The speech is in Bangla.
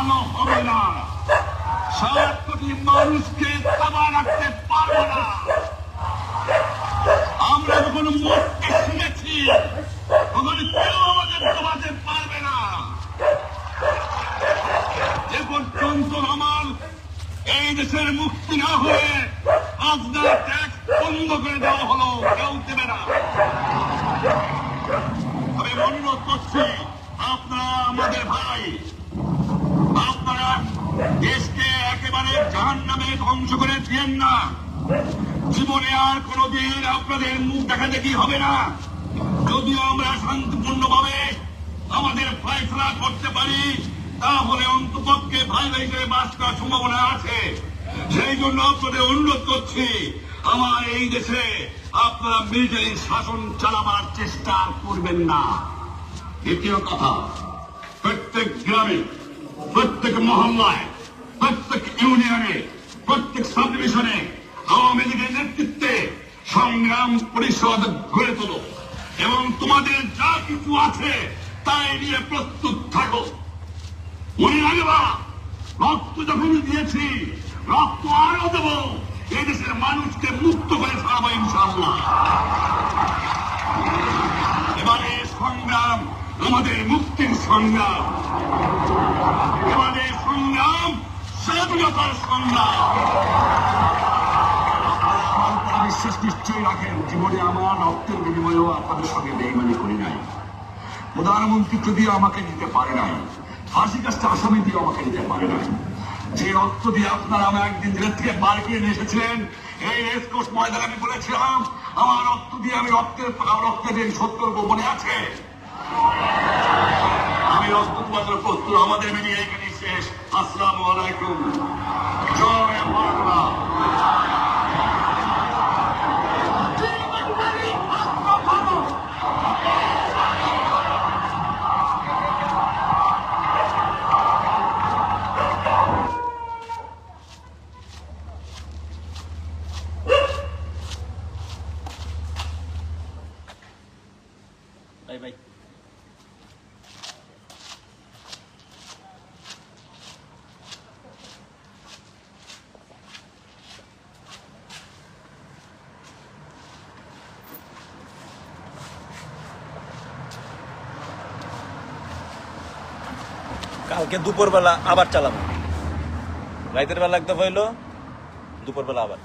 থামানো হবে না। 7 কোটি মানুষকে থামা রাখতে পারবো না। আমরা যখন মরতে শিখেছি তখন কেউ আমাদের থামাতে পারবে না। যে পর্যন্ত আমার এই দেশের মুক্তি না হয়ে খাজনা ট্যাক্স বন্ধ করে দেওয়া হলো, কেউ দেবে না। আমি অনুরোধ করছি, আপনারা আমাদের ভাই, আপনারা দেশকে একেবারে জাহান্নামে ধ্বংস করে দিয়েন না। জীবনে আর কোনদিন আপনাদের মুখ দেখা দেখি হবে না। যদিও আমরা শান্তিপূর্ণভাবে আমাদের ফয়সলা করতে পারি, তাহলে অন্তপক্ষে ভাই ভাই হিসেবে বাস করার সম্ভাবনা আছে। সেই জন্য আপনাদের অনুরোধ করছি, আমার এই দেশে আপনারা মিলিটারি শাসন চালাবার চেষ্টা করবেন না। দ্বিতীয় কথা, প্রত্যেক গ্রামে, প্রত্যেক মহল্লায়, প্রত্যেক ইউনিয়নে, প্রত্যেক সাব ডিভিশনে আওয়ামী লীগের নেতৃত্বে সংগ্রাম পরিষদ গড়ে তোলো এবং তোমাদের যা কিছু আছে তাই নিয়ে প্রস্তুত থাকো। মনে রাখবা, রক্ত যখন দিয়েছি, রক্ত আরো দেব। এই দেশের মানুষকে মুক্ত করে ছাড়াবো ইনশাআল্লাহ। এবারে সংগ্রাম আমাদের মুক্তির সংগ্রাম, এবারে সংগ্রাম স্বাধীনতার সংগ্রাম। বিশ্বাস নিশ্চয়ই রাখেন, জীবনে আমার রক্তের বিনিময়েও আপনাদের সঙ্গে বেইমানি করি নাই। প্রধানমন্ত্রী যদিও আমাকে দিতে পারে নাই, ফাঁসি কাজটা আসামি দিয়ে আমাকে দিতে পারে নাই। যে রক্ত দিয়ে আপনারা আমার একদিন জেলের থেকে বার করে নিয়ে এসেছিলেন, এই রেসকোর্স ময়দানে আমি বলেছিলাম আমার রক্ত দিয়ে আমি রক্তের শোধ করবো, মনে আছে? আমি রক্ত তোমাদের প্রস্তুত। আমাদের মিডিয়া এখানে শেষ। আসসালামু আলাইকুম। জয় বাংলা। Bye bye. কালকে দুপুরবেলা আবার চালাবো, রাতের বেলা একটা হইলো, দুপুরবেলা আবার।